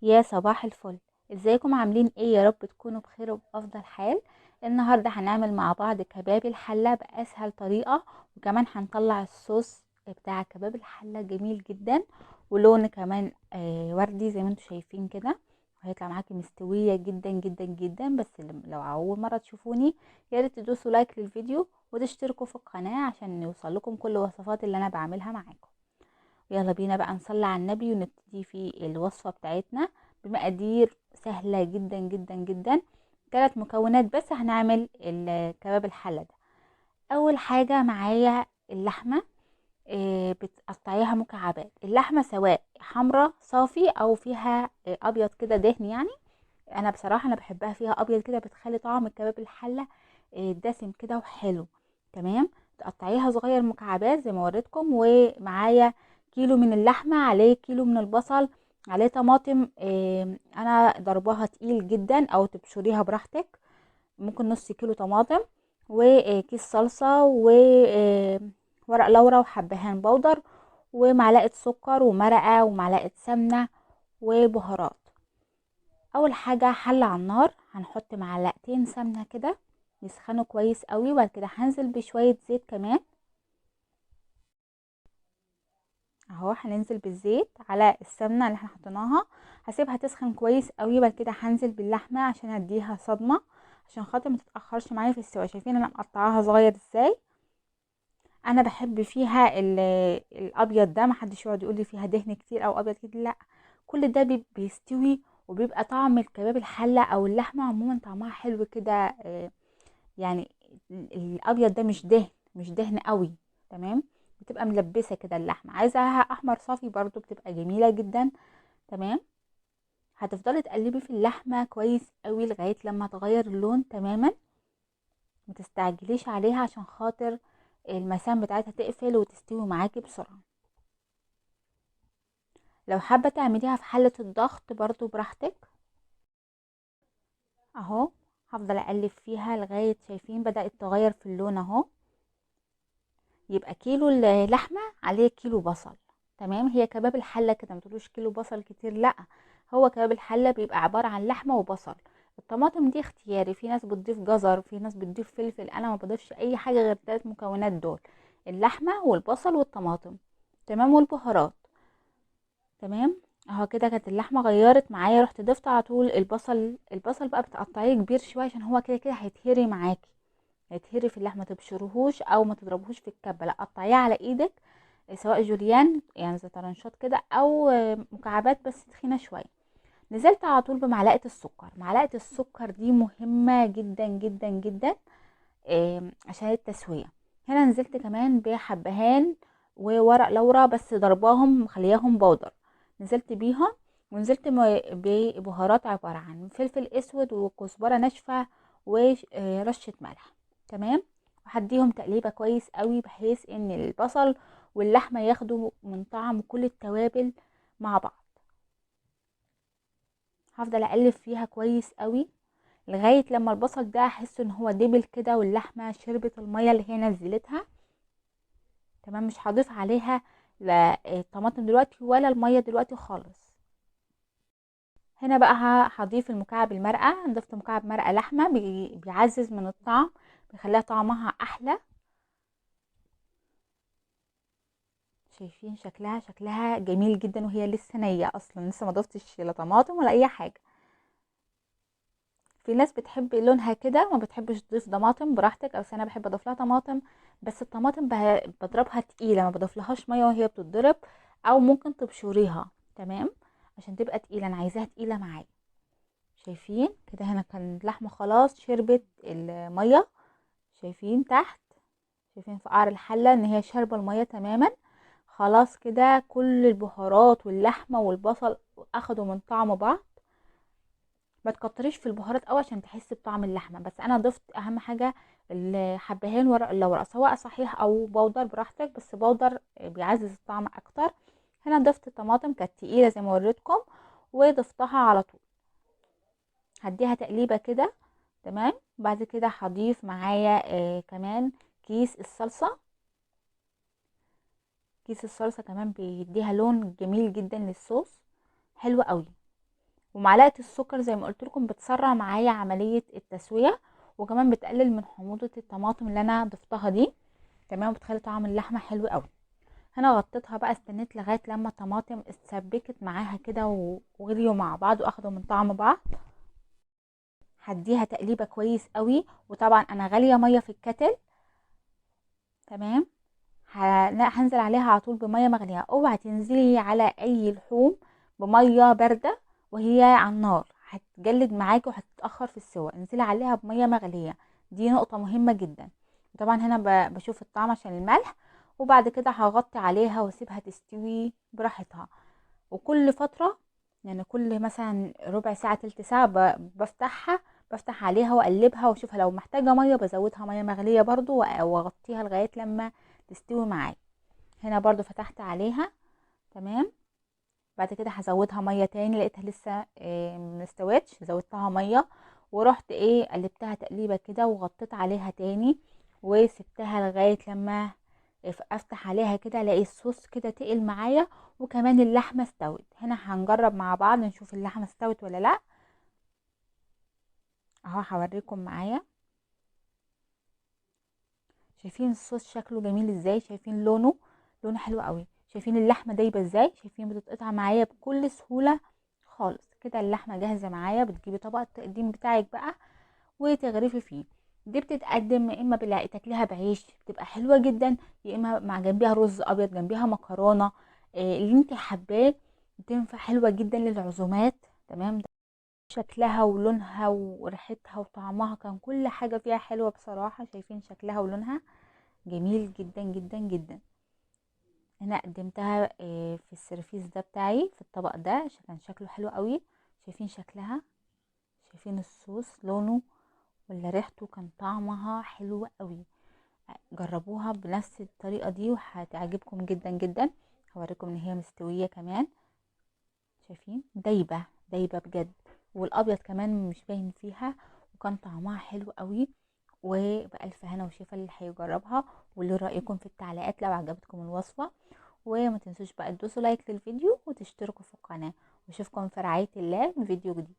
يا صباح الفل. ازيكم عاملين ايه؟ يا رب تكونوا بخير وبأفضل حال. النهارده هنعمل مع بعض كباب الحلة بأسهل طريقة، وكمان هنطلع الصوص بتاع كباب الحلة جميل جدا، ولون كمان وردي زي ما انتم شايفين كده. وهيطلع معاكي مستوية جدا جدا جدا. بس لو أول مرة تشوفوني، يا ريت تدوسوا لايك للفيديو وتشتركوا في القناة عشان يوصل لكم كل الوصفات اللي انا بعملها معاكم. يلا بينا بقى نصلي على النبي ونبتدي في الوصفة بتاعتنا بمقادير سهلة جدا جدا جدا. 3 مكونات بس هنعمل الكباب الحلة ده. أول حاجة معايا اللحمة. بتقطعيها مكعبات. اللحمة سواء حمرة صافي أو فيها أبيض كده دهن يعني. أنا بصراحة أنا بحبها فيها أبيض كده، بتخلي طعم الكباب الحلة دسم كده وحلو. تمام. تقطعيها صغير مكعبات زي ما وريتكم. ومعايا كيلو من اللحمة، عليه كيلو من البصل، عليه طماطم انا ضربها تقيل جدا او تبشريها براحتك. ممكن نص كيلو طماطم، وكيس صلصة، وورق لورا وحبهان بودر، ومعلقة سكر ومرقة ومعلقة سمنة وبهارات. اول حاجة حلة على النار، هنحط معلقتين سمنة كده يسخنوا كويس قوي، وبعد كده هنزل بشوية زيت كمان. اهو هننزل بالزيت على السمنه اللي احنا حطيناها. هسيبها تسخن كويس قوي، بعد كده هنزل باللحمه عشان اديها صدمه، عشان خاطر ما تتاخرش معايا في السوا. شايفين انا مقطعاها صغير ازاي؟ انا بحب فيها الابيض ده، محدش يقعد يقول لي فيها دهن كتير او ابيض كتير، لا. كل ده بيستوي، وبيبقى طعم الكباب الحله او اللحمه عموما طعمها حلو كده. يعني الابيض ده مش دهن قوي. تمام. بتبقى ملبسه كده اللحمه. عايزاها احمر صافي برضو بتبقى جميله جدا. تمام. هتفضلي تقلبي في اللحمه كويس قوي لغايه لما تغير اللون تماما. ما تستعجليش عليها عشان خاطر المسام بتاعتها تقفل وتستوي معاكي بسرعه. لو حابه تعمليها في حله الضغط برضو براحتك. اهو هفضل اقلب فيها لغايه شايفين بدات تغير في اللون اهو. يبقى كيلو اللحمة عليه كيلو بصل. تمام. هي كباب الحلة كده، ما تقولوش كيلو بصل كتير، لا. هو كباب الحلة بيبقى عبارة عن لحمة وبصل. الطماطم دي اختياري، في ناس بتضيف جزر، في ناس بتضيف فلفل، انا ما بضيفش اي حاجة غير 3 مكونات دول: اللحمة والبصل والطماطم. تمام. والبهارات. تمام. اهو كده كانت اللحمة غيرت معايا، رحت ضفت على طول البصل. البصل بقى بتقطعيه كبير شوية عشان هو كده كده هيتهري معاكي. هيتهري في اللحمة، ما تبشرهوش او ما تضربهوش في الكبة، لا قطعيه على ايدك. سواء جوليان يعني زي طرنشات كده، او مكعبات بس تخينة شوية. نزلت على طول بمعلقة السكر. معلقة السكر دي مهمة جدا جدا جدا عشان التسوية. هنا نزلت كمان بحبهان وورق لورا بس ضرباهم مخلياهم بودر. نزلت بيها. ونزلت ببهارات عبارة عن فلفل اسود وكزبرة ناشفة ورشة ملح. تمام. وهديهم تقليبة كويس قوي بحيث ان البصل واللحمة ياخدوا من طعم كل التوابل مع بعض. هفضل اقلب فيها كويس قوي لغاية لما البصل ده احس ان هو دبل كده، واللحمة شربت المية اللي هي نزلتها. تمام. مش هضيف عليها لا الطماطم دلوقتي ولا المية دلوقتي خالص. هنا بقى هضيف المكعب المرقة. ضفت مكعب مرقة لحمة بيعزز من الطعم، بيخليها طعمها احلى. شايفين شكلها جميل جدا، وهي لسه نية اصلا، لسه ما ضفتش لا طماطم ولا اي حاجة. في ناس بتحب لونها كده ما بتحبش تضيف طماطم، براحتك. او انا بحب اضيف لها طماطم، بس الطماطم بضربها تقيله، ما بضيفلهاش ميه وهي بتتضرب. او ممكن تبشريها. تمام. عشان تبقى تقيله، انا عايزاها تقيله معايا. شايفين كده؟ هنا كان اللحمه خلاص شربت الميه. شايفين تحت؟ شايفين في قعر الحله ان هي شاربه الميه تماما. خلاص كده كل البهارات واللحمه والبصل اخدوا من طعم بعض. ما تكتريش في البهارات قوي عشان تحسي بطعم اللحمه. بس انا ضفت اهم حاجه الحبهان ورق اللورا، سواء صحيح او بودر براحتك، بس بودر بيعزز الطعم اكتر. هنا ضفت الطماطم كانت تقيله زي ما وريتكم، وضفتها على طول. هديها تقليبه كده. تمام. بعد كده هضيف معايا كمان كيس الصلصه. كيس الصلصه كمان بيديها لون جميل جدا للصوص، حلو قوي. ومعلقه السكر زي ما قلت لكم بتسرع معايا عمليه التسويه، وكمان بتقلل من حموضه الطماطم اللي انا ضفتها دي. تمام، بتخلي طعم اللحمه حلو قوي. هنا غطيتها بقى، استنيت لغايه لما الطماطم اتسبكت معاها كده وغليوا مع بعض واخدوا من طعم بعض. هديها تقليبه كويس قوي، وطبعا انا غاليه ميه في الكتل. تمام. هنزل عليها على طول بميه مغليه. اوعي تنزلي على اي لحوم بميه بارده وهي على النار، هتجلد معاكي وهتتاخر في السوا. انزلي عليها بميه مغليه، دي نقطه مهمه جدا. طبعا هنا بشوف الطعم عشان الملح. وبعد كده هغطي عليها واسيبها تستوي براحتها. وكل فتره، يعني كل مثلا ربع ساعه تلت ساعه بفتحها، بفتح عليها واقلبها واشوفها، لو محتاجه ميه بزودها ميه مغليه برضو واغطيها لغايه لما تستوي معايا. هنا برضو فتحت عليها. تمام. بعد كده هزودها ميه تاني، لقيتها لسه مستوتش، زودتها ميه ورحت قلبتها تقليبه كده وغطيت عليها تاني وسبتها لغايه لما افتح عليها كده الاقي الصوص كده تقل معايا، وكمان اللحمه استوت. هنا هنجرب مع بعض نشوف اللحمه استوت ولا لا. اهو هوريكم معايا. شايفين الصوص شكله جميل ازاي؟ شايفين لونه حلو قوي. شايفين اللحمه دايبه ازاي؟ شايفين بتتقطع معايا بكل سهوله خالص. كده اللحمه جاهزه معايا. بتجيبي طبق التقديم بتاعك بقى وتغرفي فيه. دي بتتقدم يا اما تاكليها بعيش بتبقى حلوه جدا، يا اما مع جنبيها رز ابيض، جنبيها مكرونه، اللي انت حباه. بتنفع حلوه جدا للعزومات. تمام. شكلها ولونها وريحتها وطعمها، كان كل حاجه فيها حلوه بصراحه. شايفين شكلها ولونها جميل جدا جدا جدا. هنا قدمتها في السيرفيس ده بتاعي في الطبق ده، كان شكله حلو قوي. شايفين شكلها؟ شايفين الصوص لونه ولا ريحته؟ كان طعمها حلو قوي. جربوها بنفس الطريقة دي وهتعجبكم جدا جدا. هوريكم ان هي مستوية كمان. شايفين؟ دايبة دايبة بجد، والابيض كمان مش باين فيها، وكان طعمها حلو قوي. وبألف هنا وشفا اللي هيجربها. واللي رأيكم في التعليقات لو عجبتكم الوصفة. وما تنسوش بقى تدوسوا لايك للفيديو وتشتركوا في القناة. واشوفكم في رعاية الله في فيديو جديد.